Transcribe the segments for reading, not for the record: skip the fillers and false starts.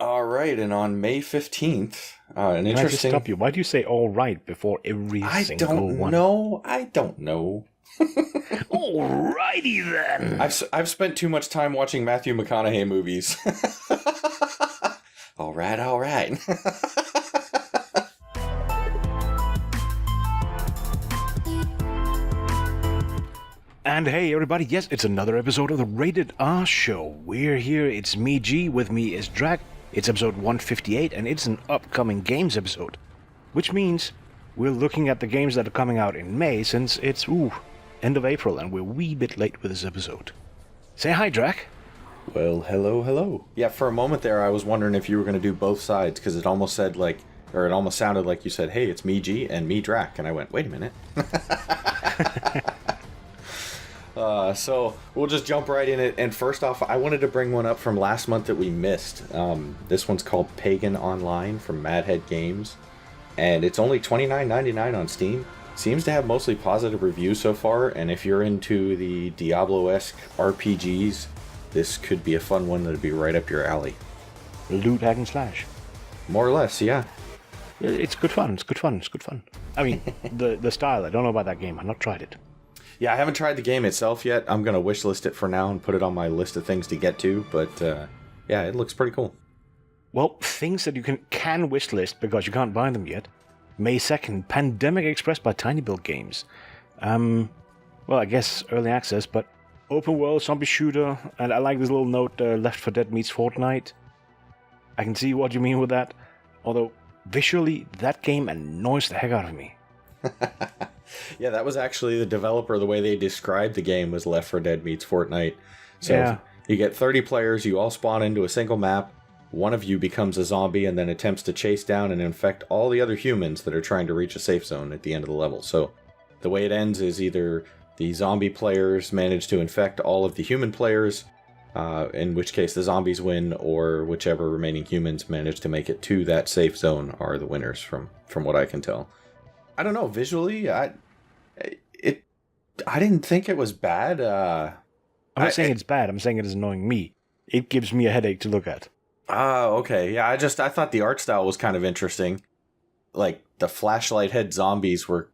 All right, and on May 15th, an Can I just interesting... stop you? Why do you say all right before every single one? I don't know. Alrighty then. I've spent too much time watching Matthew McConaughey movies. All right. And hey everybody, yes, it's another episode of the Rated R Show. We're here, it's me G, with me is Drag. It's episode 158 and it's an upcoming games episode. Which means we're looking at the games that are coming out in May, since it's, end of April and we're a wee bit late with this episode. Say hi, Drag. Well, hello. Yeah, for a moment there I was wondering if you were going to do both sides, because it almost said like, or it almost sounded like you said, hey, it's me G and me Drac, and I went, wait a minute. So we'll just jump right in it. And first off, I wanted to bring one up from last month that we missed. This one's called Pagan Online from Madhead Games, and it's only $29.99 on Steam. Seems to have mostly positive reviews so far, and if you're into the Diablo-esque RPGs, this could be a fun one that'd be right up your alley. Loot hack and slash. More or less, yeah. It's good fun. I mean, the style, I don't know about that game. I've not tried it. Yeah, I haven't tried the game itself yet. I'm going to wishlist it for now and put it on my list of things to get to, but yeah, it looks pretty cool. Well, things that you can wishlist because you can't buy them yet. May 2nd, Pandemic Express by tinyBuild Games. Well, I guess early access, but open world zombie shooter, and I like this little note, Left 4 Dead meets Fortnite. I can see what you mean with that, although visually, that game annoys the heck out of me. Yeah, that was actually the developer. The way they described the game was Left 4 Dead meets Fortnite. So yeah. You get 30 players, you all spawn into a single map, one of you becomes a zombie and then attempts to chase down and infect all the other humans that are trying to reach a safe zone at the end of the level. So the way it ends is either the zombie players manage to infect all of the human players, in which case the zombies win, or whichever remaining humans manage to make it to that safe zone are the winners, from what I can tell. I don't know, visually, I didn't think it was bad. I'm not saying it's bad, I'm saying it is annoying me. It gives me a headache to look at. Oh, okay. Yeah, I thought the art style was kind of interesting. Like, the flashlight head zombies were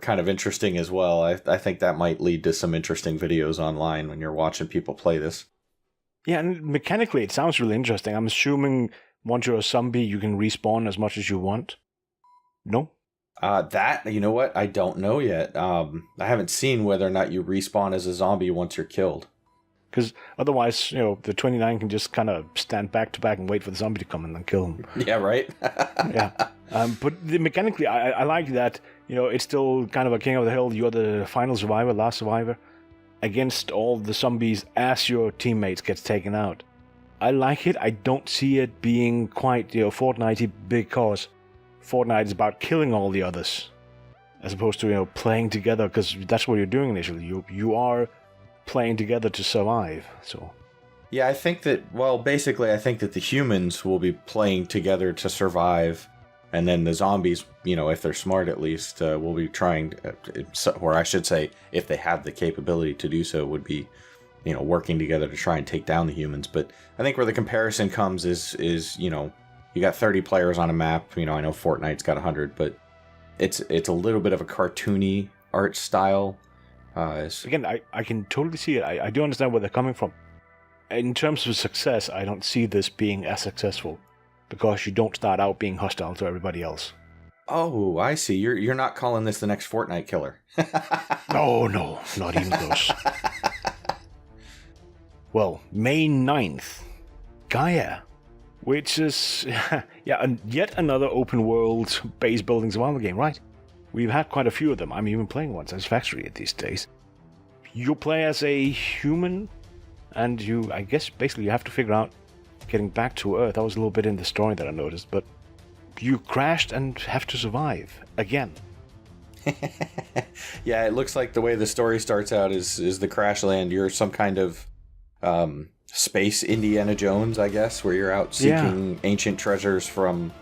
kind of interesting as well. I think that might lead to some interesting videos online when you're watching people play this. Yeah, and mechanically it sounds really interesting. I'm assuming once you're a zombie, you can respawn as much as you want. No? That, you know what? I don't know yet. I haven't seen whether or not you respawn as a zombie once you're killed. Because otherwise, the 29 can just kind of stand back to back and wait for the zombie to come and then kill him. Yeah, right? Yeah. But mechanically, I like that, it's still kind of a king of the hill. You're the final survivor, last survivor, against all the zombies as your teammates gets taken out. I like it. I don't see it being quite, Fortnite-y, because Fortnite is about killing all the others, as opposed to, playing together, because that's what you're doing initially. You are playing together to survive, so... Yeah, I think that the humans will be playing together to survive, and then the zombies, if they're smart at least, will be trying, or I should say, if they have the capability to do so, would be, working together to try and take down the humans. But I think where the comparison comes is you got 30 players on a map. I know Fortnite's got 100, but it's a little bit of a cartoony art style. Again, I can totally see it. I do understand where they're coming from. In terms of success, I don't see this being as successful, because you don't start out being hostile to everybody else. Oh, I see. You're not calling this the next Fortnite killer. No, not even close. Well, May 9th, Gaia, which is yet another open world base building survival game, right? We've had quite a few of them. I'm even playing one Satisfactory these days. You play as a human, and I guess basically you have to figure out getting back to Earth. That was a little bit in the story that I noticed, but you crashed and have to survive again. Yeah, it looks like the way the story starts out is the crash land. You're some kind of space Indiana Jones, I guess, where you're out seeking ancient treasures from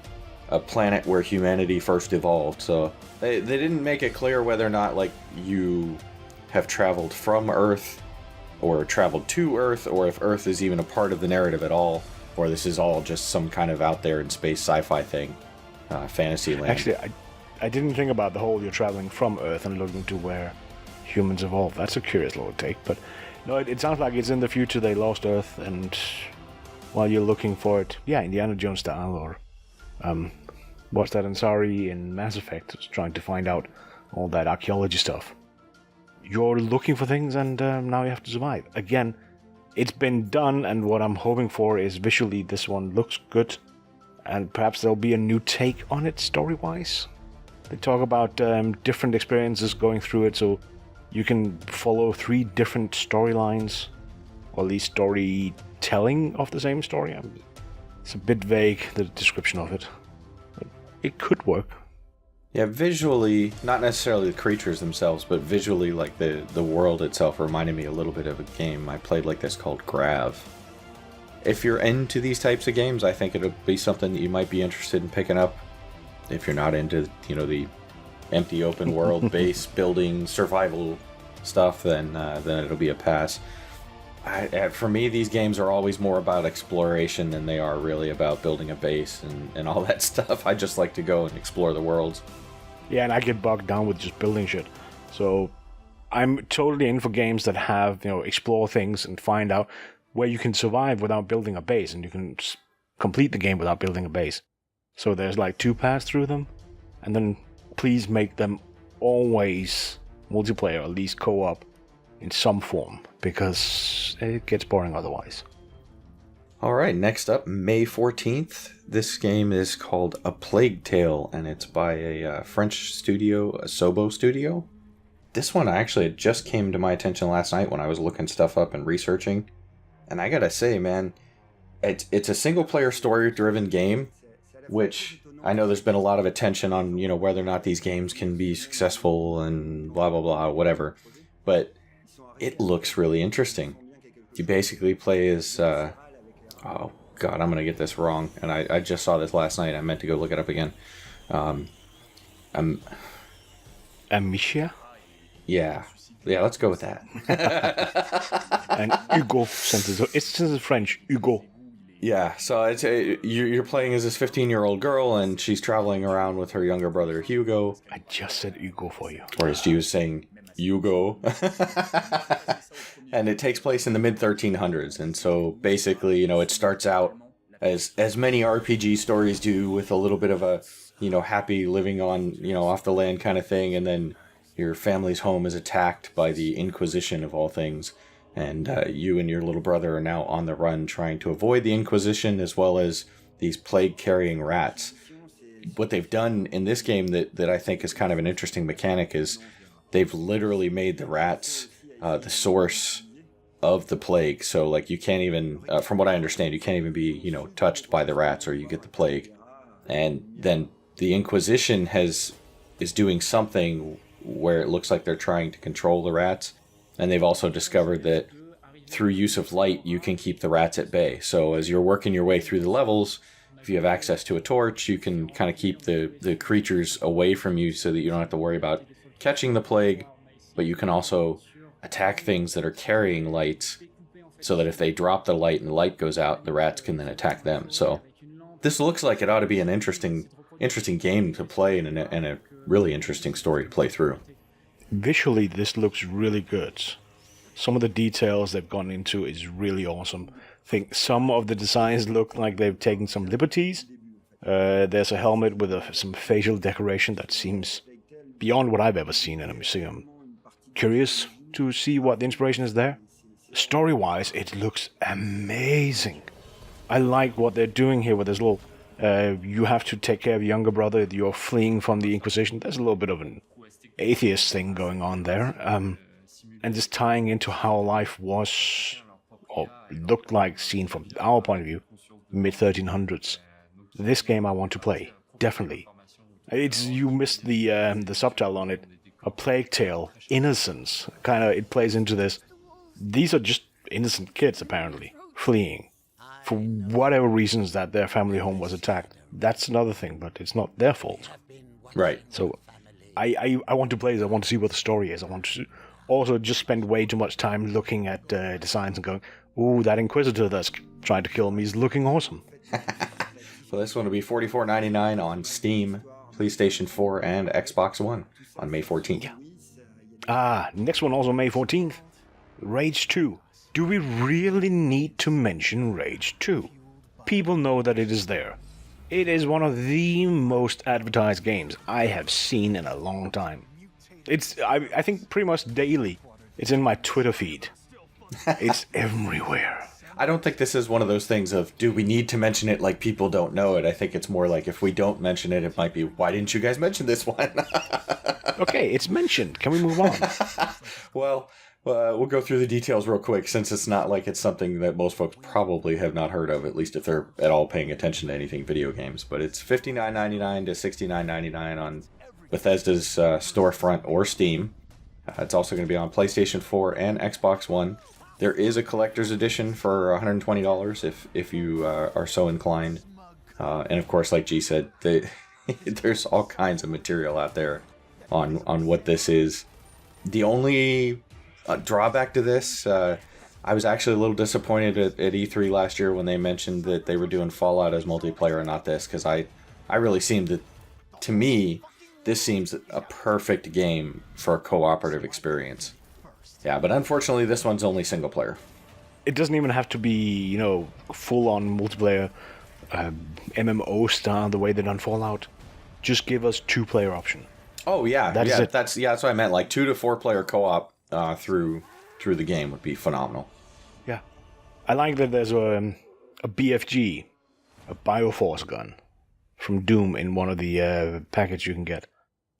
a planet where humanity first evolved. So they didn't make it clear whether or not like you have traveled from Earth or traveled to Earth, or if Earth is even a part of the narrative at all. or this is all just some kind of out there in space sci-fi thing, fantasy land. Actually, I didn't think about the whole you're traveling from Earth and looking to where humans evolved. That's a curious little take, but no, it sounds like it's in the future. They lost Earth, and while you're looking for it, yeah, Indiana Jones style, or what's that Ansari in Mass Effect, trying to find out all that archaeology stuff. You're looking for things, and now you have to survive. Again, it's been done, and what I'm hoping for is visually this one looks good, and perhaps there'll be a new take on it story-wise. They talk about different experiences going through it, so you can follow 3 different storylines, or at least storytelling of the same story. It's a bit vague, the description of it. But it could work. Yeah, visually, not necessarily the creatures themselves, but visually, like the world itself reminded me a little bit of a game I played like this called Grav. If you're into these types of games, I think it'll be something that you might be interested in picking up. If you're not into, the empty open world base building survival stuff, then it'll be a pass. For me, these games are always more about exploration than they are really about building a base and all that stuff. I just like to go and explore the worlds. Yeah, and I get bogged down with just building shit. So I'm totally in for games that have, explore things and find out where you can survive without building a base, and you can complete the game without building a base. So there's like 2 paths through them, and then please make them always multiplayer, or at least co-op in some form, because it gets boring otherwise. All right, next up, May 14th. This game is called A Plague Tale, and it's by a French studio, Asobo Studio. This one actually just came to my attention last night when I was looking stuff up and researching. And I gotta say, man, it's a single-player story-driven game, which I know there's been a lot of attention on, whether or not these games can be successful and blah, blah, blah, whatever. But it looks really interesting. You basically play as... oh, God, I'm going to get this wrong. And I just saw this last night. I meant to go look it up again. Amicia? Yeah, let's go with that. And Hugo, since it's French, Hugo. Yeah, so you're playing as this 15-year-old girl, and she's traveling around with her younger brother, Hugo. I just said Hugo for you. Or as she was saying, Hugo. And it takes place in the mid-1300s, and so basically, it starts out as many RPG stories do, with a little bit of a, happy living on, off the land kind of thing, and then your family's home is attacked by the Inquisition of all things, and you and your little brother are now on the run trying to avoid the Inquisition as well as these plague-carrying rats. What they've done in this game that I think is kind of an interesting mechanic is they've literally made the rats the source of the plague. So, like, you can't even, from what I understand, you can't even be, touched by the rats or you get the plague. And then the Inquisition is doing something where it looks like they're trying to control the rats. And they've also discovered that through use of light, you can keep the rats at bay. So as you're working your way through the levels, if you have access to a torch, you can kind of keep the creatures away from you so that you don't have to worry about catching the plague. But you can also attack things that are carrying lights so that if they drop the light and the light goes out, the rats can then attack them. So this looks like it ought to be an interesting game to play and a really interesting story to play through. Visually, this looks really good. Some of the details they've gone into is really awesome. I think some of the designs look like they've taken some liberties. There's a helmet with some facial decoration that seems beyond what I've ever seen in a museum. Curious to see what the inspiration is there. Story-wise, it looks amazing. I like what they're doing here with this little... you have to take care of your younger brother. You're fleeing from the Inquisition. There's a little bit of an atheist thing going on there. And just tying into how life was, or looked like, seen from our point of view, mid-1300s. This game I want to play, definitely. You missed the subtitle on it. A Plague Tale, Innocence. It plays into this. These are just innocent kids, apparently, fleeing. For whatever reasons that their family home was attacked. That's another thing, but it's not their fault. Right. So I want to play this. I want to see what the story is. I want to also just spend way too much time looking at designs and going, Ooh, that Inquisitor that's trying to kill me is looking awesome. So this one will be $44.99 on Steam, PlayStation 4, and Xbox One on May 14th. Next one also May 14th. Rage 2. Do we really need to mention Rage 2? People know that it is there. It is one of the most advertised games I have seen in a long time. I think pretty much daily, it's in my Twitter feed. It's everywhere. I don't think this is one of those things of, do we need to mention it like people don't know it? I think it's more like, if we don't mention it, it might be, why didn't you guys mention this one? Okay, it's mentioned. Can we move on? Well, we'll go through the details real quick, since it's not like it's something that most folks probably have not heard of, at least if they're at all paying attention to anything video games. But it's $59.99 to $69.99 on Bethesda's storefront or Steam. It's also going to be on PlayStation 4 and Xbox One. There is a collector's edition for $120 if you are so inclined. And of course, like G said, there's all kinds of material out there on what this is. The only drawback to this, I was actually a little disappointed at E3 last year when they mentioned that they were doing Fallout as multiplayer and not this, because I really to me, this seems a perfect game for a cooperative experience. Yeah, but unfortunately, this one's only single player. It doesn't even have to be, full-on multiplayer MMO style the way they done Fallout. Just give us 2-player option. Oh yeah, that's what I meant. Like 2 to 4 player co-op through the game would be phenomenal. Yeah, I like that there's a BFG, a Bioforce gun, from Doom in one of the packets you can get.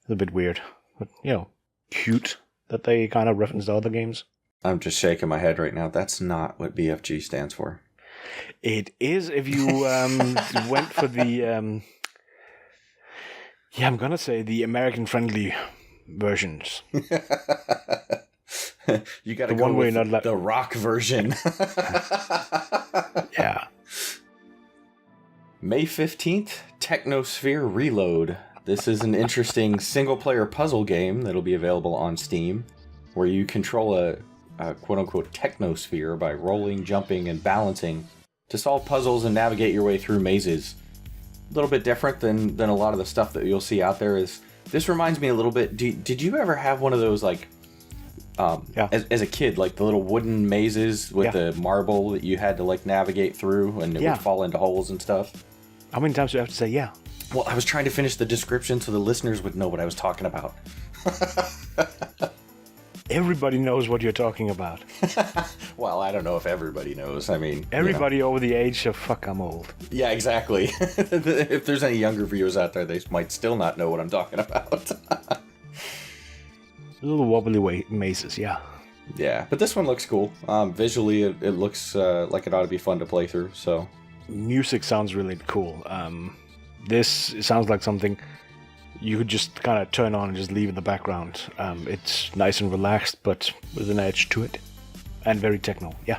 It's a bit weird, but cute that they kind of reference the other games. I'm just shaking my head right now. That's not what BFG stands for. It is if you went for the I'm gonna say the American-friendly versions. You got to go with the rock version. Yeah. May 15th, Technosphere Reload. This is an interesting single-player puzzle game that'll be available on Steam, where you control a quote-unquote technosphere by rolling, jumping, and balancing to solve puzzles and navigate your way through mazes. A little bit different than a lot of the stuff that you'll see out there. This reminds me a little bit... Did you ever have one of those, like... as a kid, like the little wooden mazes with the marble that you had to like navigate through, and it would fall into holes and stuff? How many times do you have to say yeah? Well, I was trying to finish the description so the listeners would know what I was talking about. Everybody knows what you're talking about. Well, I don't know if everybody knows. I mean... Everybody over the age of fuck, I'm old. Yeah, exactly. If there's any younger viewers out there, they might still not know what I'm talking about. Little wobbly mazes, yeah. Yeah, but this one looks cool. Visually, it looks like it ought to be fun to play through, so... Music sounds really cool. This sounds like something you could just kind of turn on and just leave in the background. It's nice and relaxed, but with an edge to it. And very techno, yeah.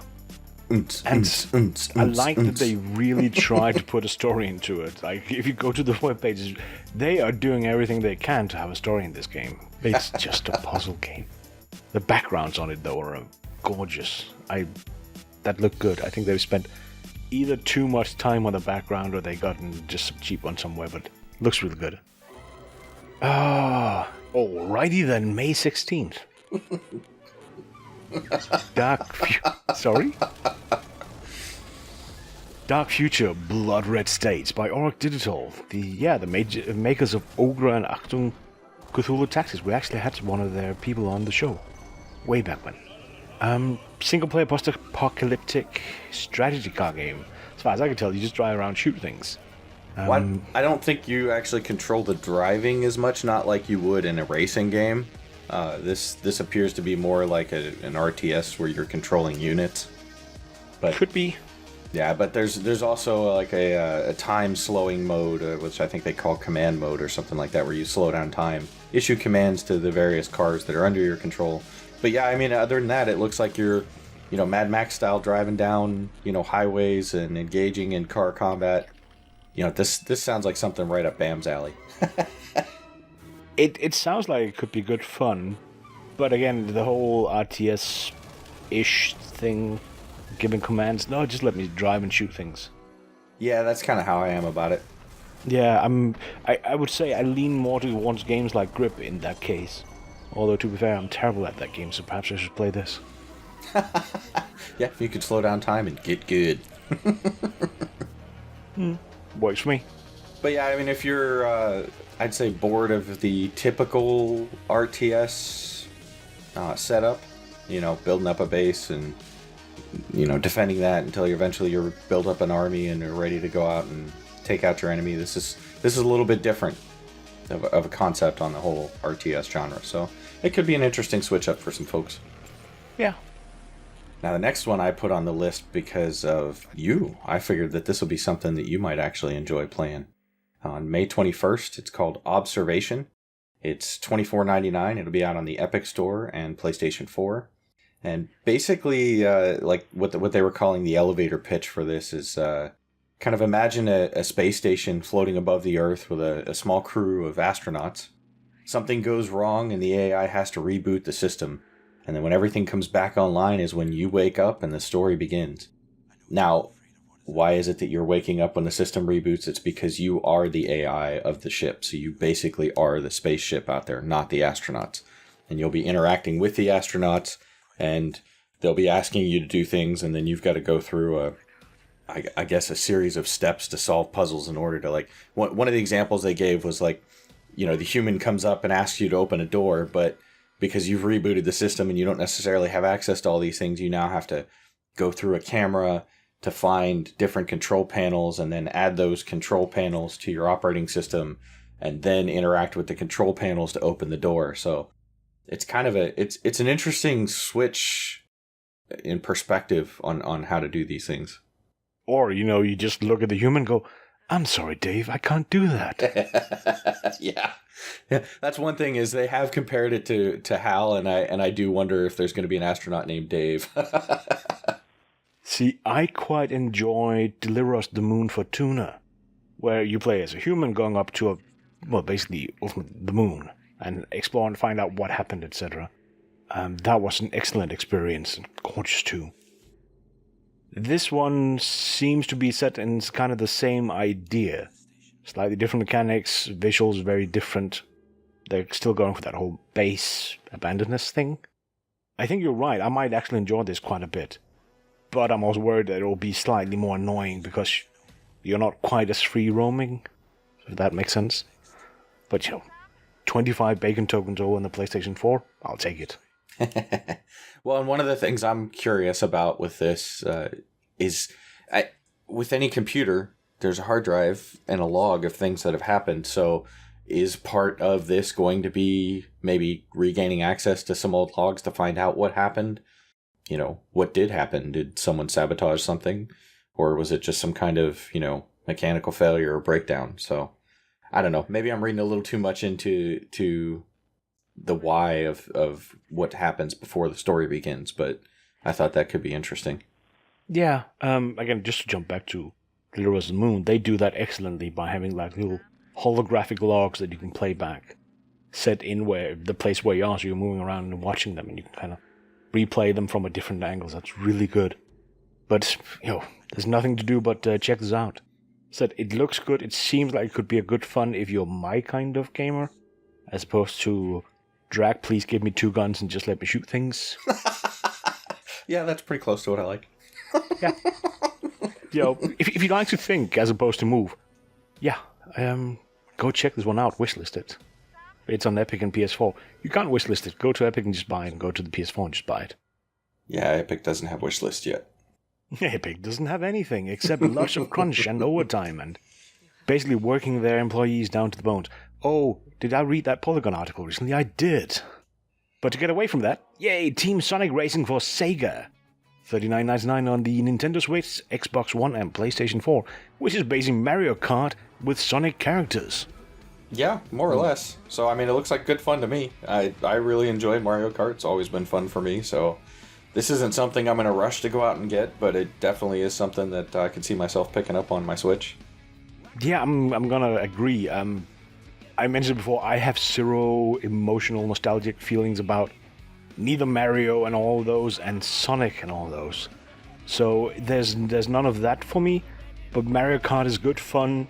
And I like that they really try to put a story into it. Like, if you go to the webpages, they are doing everything they can to have a story in this game. It's just a puzzle game. The backgrounds on it, though, are gorgeous. That look good. I think they've spent either too much time on the background or they gotten just some cheap on somewhere, but it looks really good. Alrighty then, May 16th. Dark Future Blood Red States by Auroch Digital. The makers of Ogre and Achtung Cthulhu Taxis. We actually had one of their people on the show way back when. Single-player post-apocalyptic strategy car game. As far as I can tell, you just drive around, shoot things. What? I don't think you actually control the driving as much, not like you would in a racing game. This appears to be more like an RTS where you're controlling units. But could be. Yeah, but there's also like a time slowing mode, which I think they call command mode or something like that, where you slow down time, issue commands to the various cars that are under your control. But yeah, I mean, other than that, it looks like you're, Mad Max style driving down, highways and engaging in car combat. This sounds like something right up Bam's alley. It sounds like it could be good fun, but again, the whole RTS-ish thing, giving commands. No, just let me drive and shoot things. Yeah, that's kind of how I am about it. Yeah, I would say I lean more towards games like Grip in that case. Although, to be fair, I'm terrible at that game, so perhaps I should play this. Yeah, if you could slow down time and get good. Works for me. But yeah, I mean, if you're, I'd say, bored of the typical RTS setup, you know, building up a base and, you know, defending that until you're built up an army and are ready to go out and take out your enemy. This is a little bit different of a concept on the whole RTS genre, so it could be an interesting switch up for some folks. Yeah. Now the next one I put on the list because of you. I figured that this will be something that you might actually enjoy playing. On May 21st, it's called Observation. It's $24.99. It'll be out on the Epic Store and PlayStation 4. And basically, like what they were calling the elevator pitch for this is kind of imagine a space station floating above the Earth with a small crew of astronauts. Something goes wrong and the AI has to reboot the system. And then when everything comes back online is when you wake up and the story begins. Now, why is it that you're waking up when the system reboots? It's because you are the AI of the ship. So you basically are the spaceship out there, not the astronauts. And you'll be interacting with the astronauts and they'll be asking you to do things. And then you've got to go through I guess a series of steps to solve puzzles in order to, like, one of the examples they gave was like, you know, the human comes up and asks you to open a door, but because you've rebooted the system and you don't necessarily have access to all these things, you now have to go through a camera to find different control panels and then add those control panels to your operating system and then interact with the control panels to open the door. So it's kind of it's an interesting switch in perspective on how to do these things. Or, you know, you just look at the human and go, I'm sorry, Dave, I can't do that. Yeah. That's one thing is they have compared it to HAL, and I do wonder if there's going to be an astronaut named Dave. See, I quite enjoy Deliver Us the Moon for Tuna, where you play as a human going up to basically the moon and explore and find out what happened, etc. That was an excellent experience and gorgeous too. This one seems to be set in kind of the same idea. Slightly different mechanics, visuals very different. They're still going for that whole base abandonedness thing. I think you're right, I might actually enjoy this quite a bit. But I'm also worried that it will be slightly more annoying because you're not quite as free roaming, if that makes sense. But, you know, 25 bacon tokens on the PlayStation 4, I'll take it. Well, and one of the things I'm curious about with this is with any computer, there's a hard drive and a log of things that have happened. So is part of this going to be maybe regaining access to some old logs to find out what happened? You know, what did happen? Did someone sabotage something? Or was it just some kind of, you know, mechanical failure or breakdown? So I don't know. Maybe I'm reading a little too much into the why of what happens before the story begins, but I thought that could be interesting. Yeah, again, just to jump back to Deliver Us the Moon, they do that excellently by having like little holographic logs that you can play back, set in where the place where you are, so you're moving around and watching them, and you can kind of replay them from a different angles. That's really good. But, you know, there's nothing to do but check this out. So it looks good. It seems like it could be a good fun if you're my kind of gamer, as opposed to Drag, please give me 2 guns and just let me shoot things. Yeah, that's pretty close to what I like. Yeah. You know, if you like to think as opposed to move, yeah, go check this one out, wishlist it. It's on Epic and PS4. You can't wishlist it. Go to Epic and just buy it, and go to the PS4 and just buy it. Yeah, Epic doesn't have wishlist yet. Epic doesn't have anything except lots of crunch and overtime and basically working their employees down to the bones. Oh, did I read that Polygon article recently? I did. But to get away from that, yay, Team Sonic Racing for Sega. $39.99 on the Nintendo Switch, Xbox One, and PlayStation 4, which is basically Mario Kart with Sonic characters. Yeah, more or less. So, I mean, it looks like good fun to me. I really enjoy Mario Kart. It's always been fun for me, so this isn't something I'm in a rush to go out and get, but it definitely is something that I can see myself picking up on my Switch. Yeah, I'm gonna agree. I mentioned before, I have zero emotional, nostalgic feelings about neither Mario and all those, and Sonic and all those. So there's none of that for me. But Mario Kart is good fun.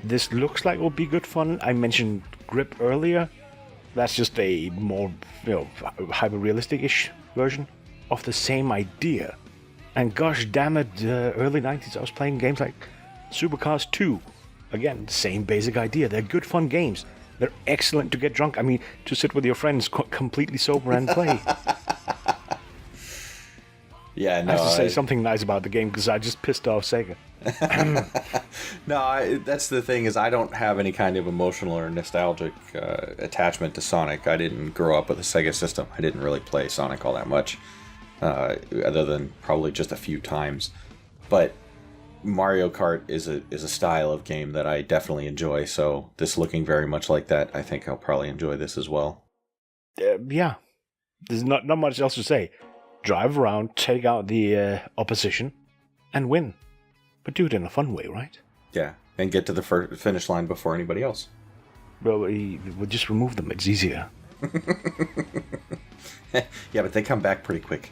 This looks like it will be good fun. I mentioned Grip earlier. That's just a more, hyper-realistic-ish version of the same idea. And gosh damn it, early 90s I was playing games like Supercars 2. Again, same basic idea. They're good fun games. They're excellent to get drunk. I mean, to sit with your friends completely sober and play. Yeah, no. I have to say something nice about the game because I just pissed off Sega. No, that's the thing is I don't have any kind of emotional or nostalgic attachment to Sonic. I didn't grow up with a Sega system. I didn't really play Sonic all that much, other than probably just a few times. But Mario Kart is a style of game that I definitely enjoy. So this looking very much like that, I think I'll probably enjoy this as well. Yeah, there's not much else to say. Drive around, take out the opposition, and win. But do it in a fun way, right? Yeah, and get to the finish line before anybody else. Well, we'll just remove them. It's easier. Yeah, but they come back pretty quick.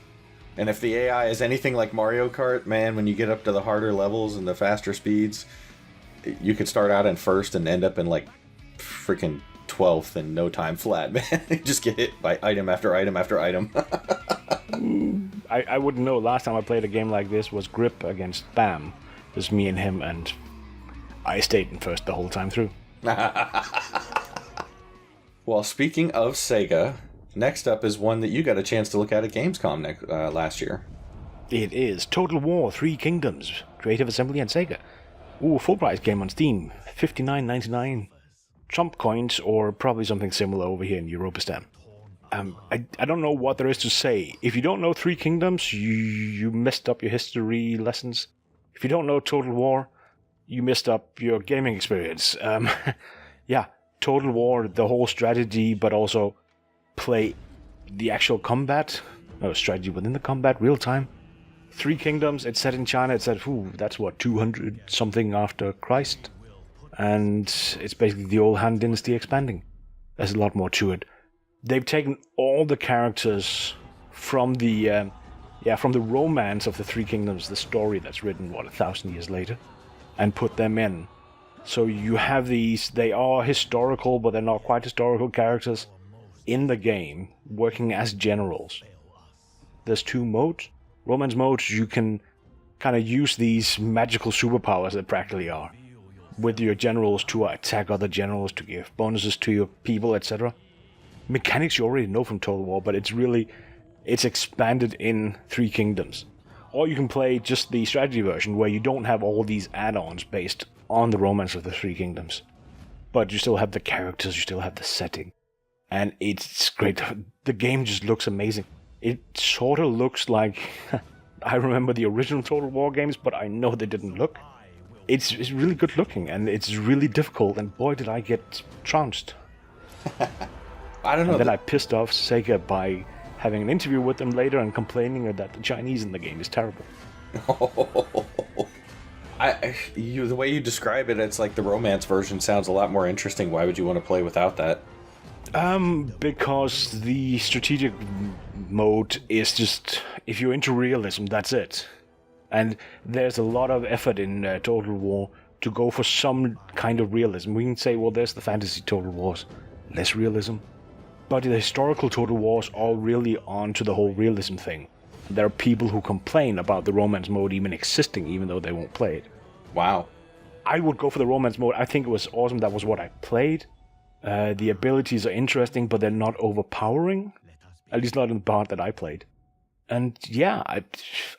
And if the AI is anything like Mario Kart, man, when you get up to the harder levels and the faster speeds, you could start out in first and end up in like freaking 12th in no time flat, man. You just get hit by item after item after item. I wouldn't know. Last time I played a game like this was Grip against Bam. It was me and him, and I stayed in first the whole time through. Well, speaking of Sega, next up is one that you got a chance to look at Gamescom last year. It is Total War 3 Kingdoms, Creative Assembly and Sega. Ooh, full price game on Steam, $59.99. Trump coins, or probably something similar over here in Europistan. I don't know what there is to say. If you don't know 3 Kingdoms, you messed up your history lessons. If you don't know Total War, you messed up your gaming experience. Yeah, Total War, the whole strategy, but also play the actual combat, strategy within the combat, real time. 3 Kingdoms, it's set in China, it's set, that's what, 200 something after Christ? And it's basically the old Han Dynasty expanding. There's a lot more to it. They've taken all the characters from the romance of the 3 Kingdoms, the story that's written, 1,000 years later, and put them in. So you have these, they are historical, but they're not quite historical characters in the game, working as generals. There's 2 modes. Romance modes, you can kind of use these magical superpowers that practically are, with your generals to attack other generals, to give bonuses to your people, etc. Mechanics you already know from Total War, but it's expanded in 3 Kingdoms. Or you can play just the strategy version, where you don't have all these add-ons based on the romance of the 3 Kingdoms. But you still have the characters, you still have the setting. And it's great. The game just looks amazing. It sort of looks like... I remember the original Total War games, but I know they didn't look. It's really good looking, and it's really difficult, and boy did I get trounced. I don't know. And then I pissed off Sega by having an interview with them later and complaining that the Chinese in the game is terrible. The way you describe it, it's like the romance version sounds a lot more interesting. Why would you want to play without that? Because the strategic mode is just, if you're into realism, that's it. And there's a lot of effort in Total War to go for some kind of realism. We can say, well, there's the fantasy Total Wars, less realism. But the historical Total Wars are really on to the whole realism thing. There are people who complain about the romance mode even existing, even though they won't play it. Wow. I would go for the romance mode. I think it was awesome. That was what I played. The abilities are interesting, but they're not overpowering. At least not in the part that I played. And yeah,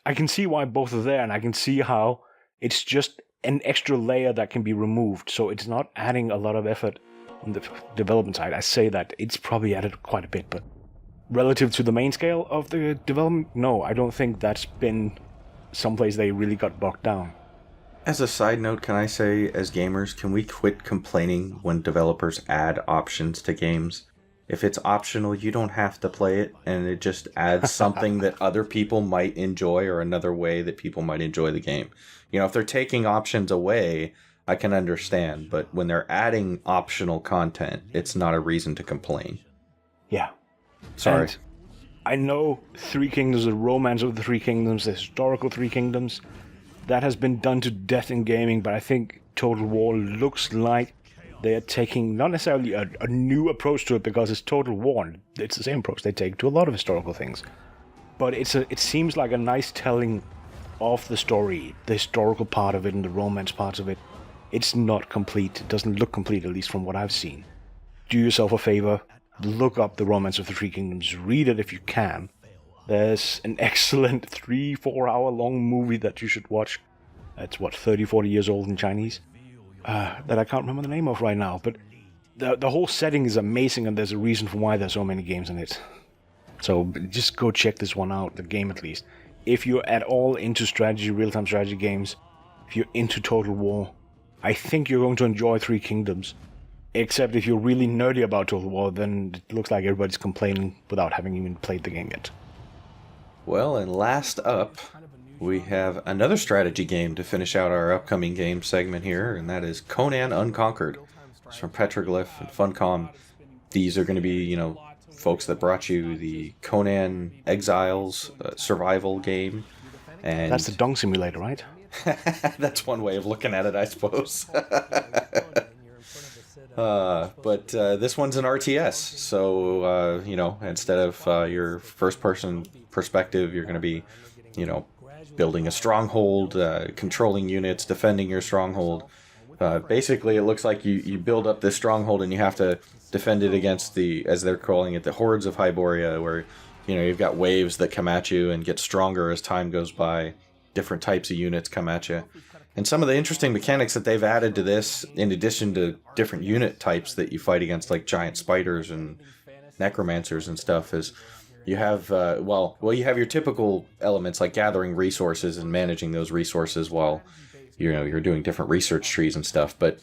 I can see why both are there, and I can see how it's just an extra layer that can be removed. So it's not adding a lot of effort on the development side. I say that it's probably added quite a bit, but relative to the main scale of the development, no, I don't think that's been someplace they really got bogged down. As a side note, can I say, as gamers, can we quit complaining when developers add options to games? If it's optional, you don't have to play it, and it just adds something that other people might enjoy, or another way that people might enjoy the game. You know, if they're taking options away, I can understand, but when they're adding optional content, it's not a reason to complain. Yeah. Sorry. I know Three Kingdoms, the romance of the Three Kingdoms, the historical Three Kingdoms, that has been done to death in gaming, but I think Total War looks like they are taking not necessarily a new approach to it because it's Total War. It's the same approach they take to a lot of historical things. But it seems like a nice telling of the story, the historical part of it and the romance parts of it. It's not complete. It doesn't look complete, at least from what I've seen. Do yourself a favor. Look up The Romance of the Three Kingdoms. Read it if you can. There's an excellent 3-4 hour long movie that you should watch. It's 30-40 years old in Chinese. That I can't remember the name of right now. But the whole setting is amazing, and there's a reason for why there's so many games in it. So just go check this one out, the game at least. If you're at all into strategy, real-time strategy games, if you're into Total War, I think you're going to enjoy Three Kingdoms. Except if you're really nerdy about Total War, then it looks like everybody's complaining without having even played the game yet. Well, and last up, we have another strategy game to finish out our upcoming game segment here, and that is Conan Unconquered. It's from Petroglyph and Funcom. These are going to be, folks that brought you the Conan Exiles survival game. And that's the Dong Simulator, right? That's one way of looking at it, I suppose. But this one's an RTS, so, instead of your first-person perspective, you're going to be, building a stronghold, controlling units, defending your stronghold. Basically, it looks like you build up this stronghold and you have to defend it against as they're calling it, the hordes of Hyboria, where, you've got waves that come at you and get stronger as time goes by. Different types of units come at you. And some of the interesting mechanics that they've added to this, in addition to different unit types that you fight against, like giant spiders and necromancers and stuff, is you have, you have your typical elements like gathering resources and managing those resources while, you're doing different research trees and stuff. But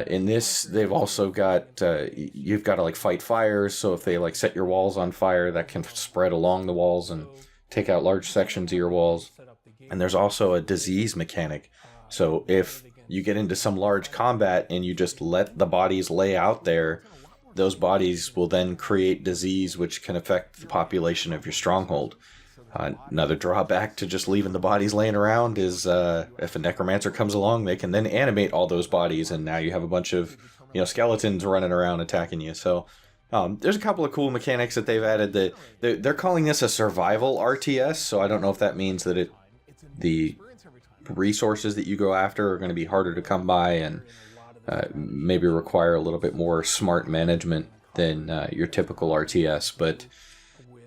in this, they've also got, you've got to fight fires. So if they set your walls on fire, that can spread along the walls and take out large sections of your walls. And there's also a disease mechanic. So if you get into some large combat and you just let the bodies lay out there, those bodies will then create disease which can affect the population of your stronghold. Another drawback to just leaving the bodies laying around is if a necromancer comes along, they can then animate all those bodies, and now you have a bunch of skeletons running around attacking you. So there's a couple of cool mechanics that they've added. That they're calling this a survival RTS, so I don't know if that means that the resources that you go after are going to be harder to come by and maybe require a little bit more smart management than your typical RTS. But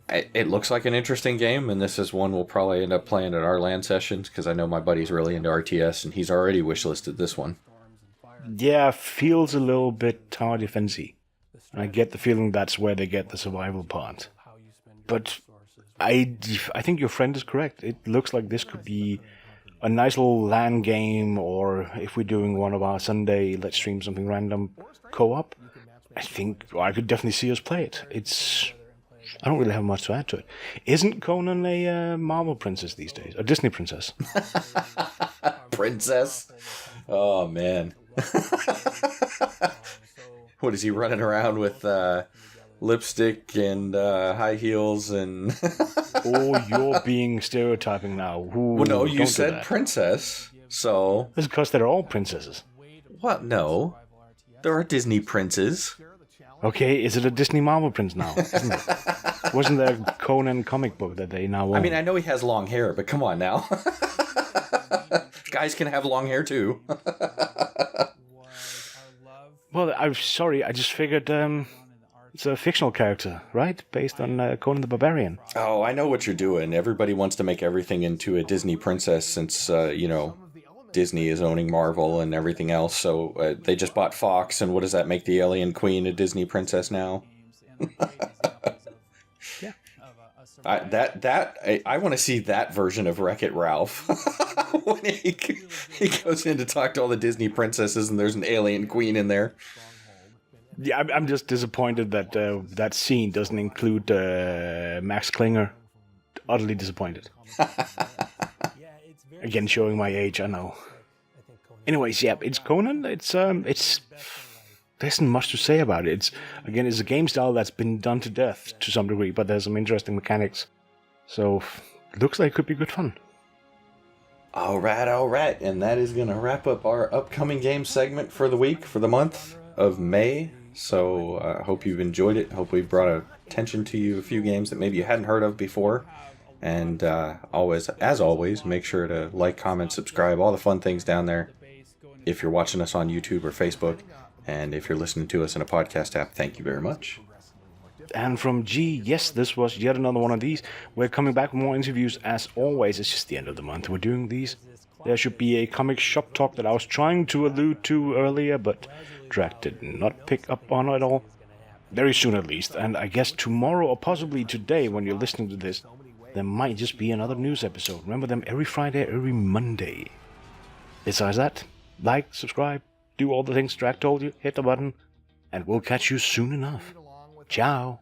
it looks like an interesting game, and this is one we'll probably end up playing at our LAN sessions, because I know my buddy's really into RTS, and he's already wishlisted this one. Yeah, feels a little bit tower defense-y. And I get the feeling that's where they get the survival part. But I think your friend is correct. It looks like this could be a nice little LAN game, or if we're doing one of our Sunday let's stream something random co-op, I could definitely see us play it. I don't really have much to add to it. Isn't Conan a Marvel princess these days? A Disney princess? Princess? Oh, man. What is he running around with lipstick and high heels and... Oh, you're being stereotyping now. Ooh, well, no, you said princess, so... It's because they're all princesses. What? No. There are Disney princes. Okay, is it a Disney Marvel prince now? Isn't it? Wasn't there a Conan comic book that they now own? I mean, I know he has long hair, but come on now. Guys can have long hair too. Well, I'm sorry, I just figured it's a fictional character, right? Based on Conan the Barbarian. Oh, I know what you're doing. Everybody wants to make everything into a Disney princess since, Disney is owning Marvel and everything else. So they just bought Fox, and what does that make the Alien Queen a Disney princess now? Yeah. I want to see that version of Wreck-It Ralph. When he goes in to talk to all the Disney princesses and there's an alien queen in there. Yeah, I'm just disappointed that that scene doesn't include Max Klinger. Utterly disappointed. Again, showing my age, I know. Anyways, yeah, it's Conan. It's there isn't much to say about it. It's a game style that's been done to death to some degree, but there's some interesting mechanics. So, looks like it could be good fun. All right. And that is going to wrap up our upcoming game segment for the week, for the month of May. So, I hope you've enjoyed it. Hope we've brought attention to you a few games that maybe you hadn't heard of before. And as always, make sure to like, comment, subscribe, all the fun things down there. If you're watching us on YouTube or Facebook, and if you're listening to us in a podcast app, thank you very much. And from G, yes, this was yet another one of these. We're coming back with more interviews as always. It's just the end of the month. We're doing these. There should be a comic shop talk that I was trying to allude to earlier, but Drac did not pick up on it at all. Very soon at least. And I guess tomorrow or possibly today when you're listening to this, there might just be another news episode. Remember them every Friday, every Monday. Besides that, like, subscribe, do all the things Drac told you, hit the button, and we'll catch you soon enough. Ciao.